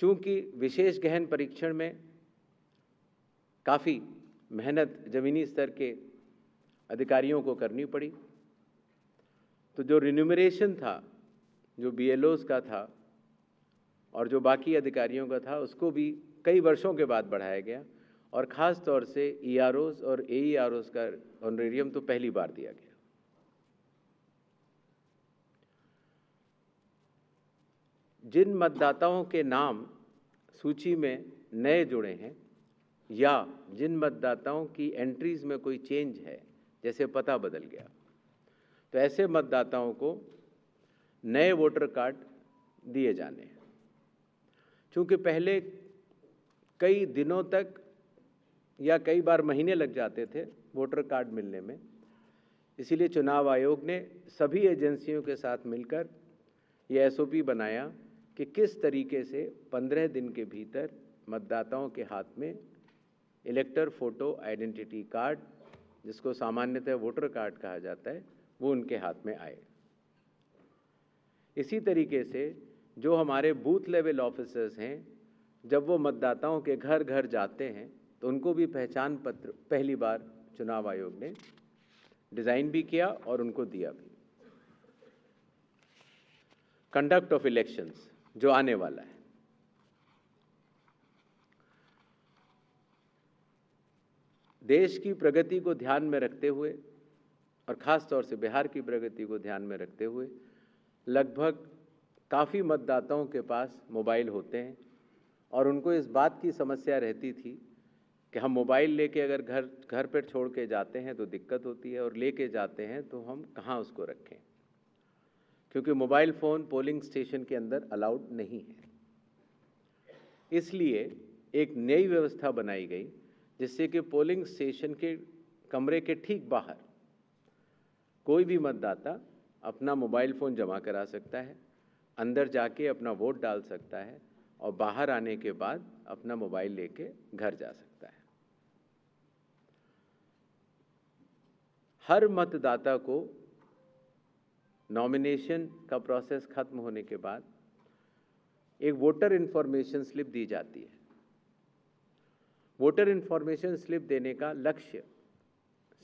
चूंकि विशेष गहन परीक्षण में काफ़ी मेहनत ज़मीनी स्तर के अधिकारियों को करनी पड़ी, तो जो रिन्यूमरेशन था, जो BLOs का था और जो बाकी अधिकारियों का था, उसको भी कई वर्षों के बाद बढ़ाया गया और ख़ास तौर से EROs और AEROs का ऑनरेरियम तो पहली बार दिया गया। जिन मतदाताओं के नाम सूची में नए जुड़े हैं या जिन मतदाताओं की एंट्रीज में कोई चेंज है, जैसे पता बदल गया, तो ऐसे मतदाताओं को नए वोटर कार्ड दिए जाने हैं। चूँकि पहले कई दिनों तक या कई बार महीने लग जाते थे वोटर कार्ड मिलने में, इसीलिए चुनाव आयोग ने सभी एजेंसियों के साथ मिलकर ये SOP बनाया कि किस तरीके से 15 दिन के भीतर मतदाताओं के हाथ में इलेक्टर फोटो आइडेंटिटी कार्ड, जिसको सामान्यतः वोटर कार्ड कहा जाता है, वो उनके हाथ में आए। इसी तरीके से जो हमारे बूथ लेवल ऑफिसर्स हैं, जब वो मतदाताओं के घर घर जाते हैं तो उनको भी पहचान पत्र पहली बार चुनाव आयोग ने डिज़ाइन भी किया और उनको दिया भी। कंडक्ट ऑफ इलेक्शंस जो आने वाला है, देश की प्रगति को ध्यान में रखते हुए और ख़ास तौर से बिहार की प्रगति को ध्यान में रखते हुए लगभग काफ़ी मतदाताओं के पास मोबाइल होते हैं और उनको इस बात की समस्या रहती थी कि हम मोबाइल लेके अगर घर पर छोड़ के जाते हैं तो दिक्कत होती है और लेके जाते हैं तो हम कहाँ उसको रखें, क्योंकि मोबाइल फ़ोन पोलिंग स्टेशन के अंदर अलाउड नहीं है। इसलिए एक नई व्यवस्था बनाई गई जिससे कि पोलिंग स्टेशन के कमरे के ठीक बाहर कोई भी मतदाता अपना मोबाइल फ़ोन जमा करा सकता है, अंदर जाके अपना वोट डाल सकता है और बाहर आने के बाद अपना मोबाइल लेके घर जा सकता है। हर मतदाता को नॉमिनेशन का प्रोसेस खत्म होने के बाद एक वोटर इन्फॉर्मेशन स्लिप दी जाती है। वोटर इन्फॉर्मेशन स्लिप देने का लक्ष्य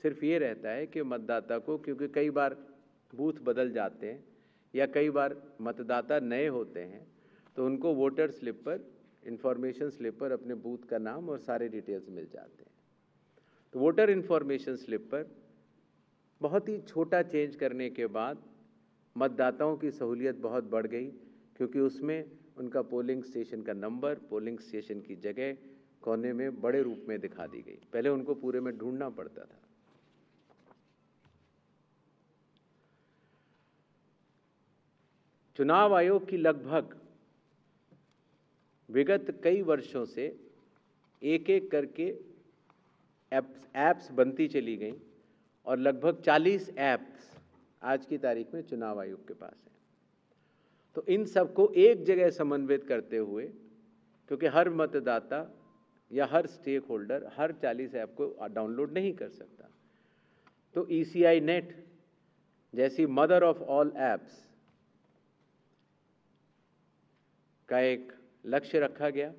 सिर्फ ये रहता है कि मतदाता को, क्योंकि कई बार बूथ बदल जाते हैं या कई बार मतदाता नए होते हैं, तो उनको वोटर स्लिप पर, इन्फॉर्मेशन स्लिप पर अपने बूथ का नाम और सारे डिटेल्स मिल जाते हैं। तो वोटर इन्फॉर्मेशन स्लिप पर बहुत ही छोटा चेंज करने के बाद मतदाताओं की सहूलियत बहुत बढ़ गई, क्योंकि उसमें उनका पोलिंग स्टेशन का नंबर, पोलिंग स्टेशन की जगह कोने में बड़े रूप में दिखा दी गई। पहले उनको पूरे में ढूंढना पड़ता था। चुनाव आयोग की लगभग विगत कई वर्षों से एक एक करके ऐप्स बनती चली गई और लगभग 40 ऐप्स आज की तारीख में चुनाव आयोग के पास है। तो इन सबको एक जगह समन्वित करते हुए, क्योंकि हर मतदाता या हर स्टेक होल्डर हर 40 ऐप को डाउनलोड नहीं कर सकता, तो ECI नेट जैसी मदर ऑफ ऑल ऐप्स का एक लक्ष्य रखा गया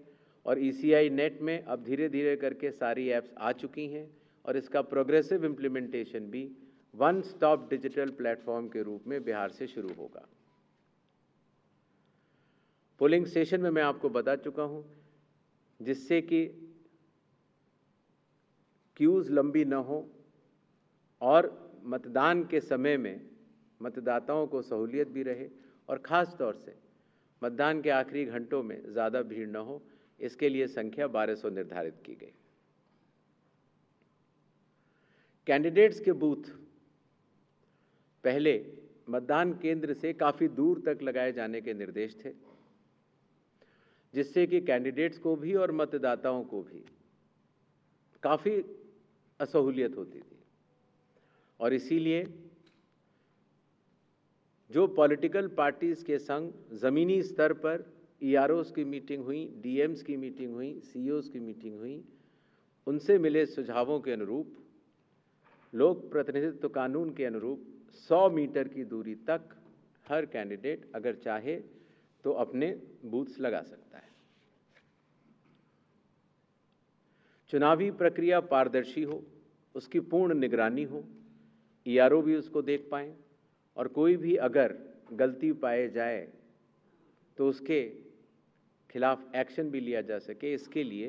और ECI नेट में अब धीरे धीरे करके सारी ऐप्स आ चुकी हैं और इसका प्रोग्रेसिव इम्प्लीमेंटेशन भी वन स्टॉप डिजिटल प्लेटफॉर्म के रूप में बिहार से शुरू होगा। पोलिंग स्टेशन में मैं आपको बता चुका हूं, जिससे कि क्यूज़ लंबी न हो और मतदान के समय में मतदाताओं को सहूलियत भी रहे और ख़ास तौर से मतदान के आखिरी घंटों में ज़्यादा भीड़ न हो, इसके लिए संख्या 1200 निर्धारित की गई। कैंडिडेट्स के बूथ पहले मतदान केंद्र से काफ़ी दूर तक लगाए जाने के निर्देश थे, जिससे कि कैंडिडेट्स को भी और मतदाताओं को भी काफ़ी असहूलियत होती थी। और इसीलिए जो पॉलिटिकल पार्टीज़ के संग ज़मीनी स्तर पर EROs की मीटिंग हुई, DMs की मीटिंग हुई, CEOs की मीटिंग हुई, उनसे मिले सुझावों के अनुरूप लोक प्रतिनिधित्व कानून के अनुरूप 100 मीटर की दूरी तक हर कैंडिडेट अगर चाहे तो अपने बूथ्स लगा सकता है। चुनावी प्रक्रिया पारदर्शी हो, उसकी पूर्ण निगरानी हो, ईआरओ भी उसको देख पाएँ और कोई भी अगर गलती पाए जाए तो उसके खिलाफ एक्शन भी लिया जा सके। इसके लिए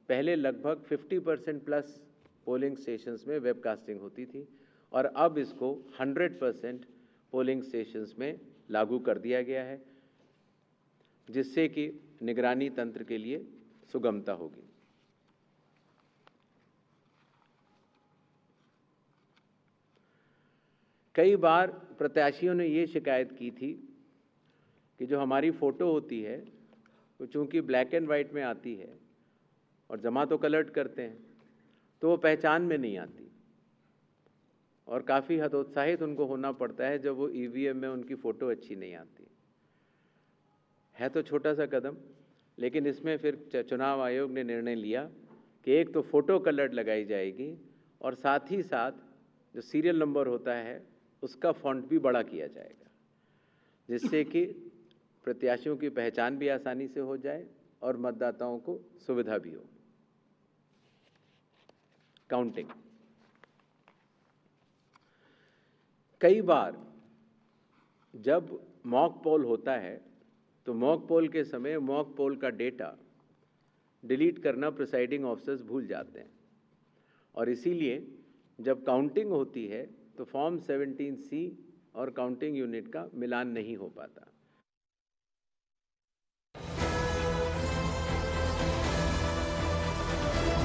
पहले लगभग 50% प्लस पोलिंग स्टेशंस में वेबकास्टिंग होती थी और अब इसको 100% पोलिंग स्टेशंस में लागू कर दिया गया है, जिससे कि निगरानी तंत्र के लिए सुगमता होगी। कई बार प्रत्याशियों ने ये शिकायत की थी कि जो हमारी फ़ोटो होती है वो चूँकि ब्लैक एंड वाइट में आती है और जमा तो कलर्ड करते हैं तो वो पहचान में नहीं आती और काफ़ी हतोत्साहित उनको होना पड़ता है जब वो ईवीएम में उनकी फ़ोटो अच्छी नहीं आती है। तो छोटा सा कदम, लेकिन इसमें फिर चुनाव आयोग ने निर्णय लिया कि एक तो फ़ोटो कलर्ड लगाई जाएगी और साथ ही साथ जो सीरियल नंबर होता है उसका फ़ॉन्ट भी बड़ा किया जाएगा, जिससे कि प्रत्याशियों की पहचान भी आसानी से हो जाए और मतदाताओं को सुविधा भी हो। काउंटिंग, कई बार जब मॉक पोल होता है तो मॉक पोल के समय मॉक पोल का डेटा डिलीट करना प्रिसाइडिंग ऑफिसर्स भूल जाते हैं और इसीलिए जब काउंटिंग होती है तो फॉर्म 17C और काउंटिंग यूनिट का मिलान नहीं हो पाता।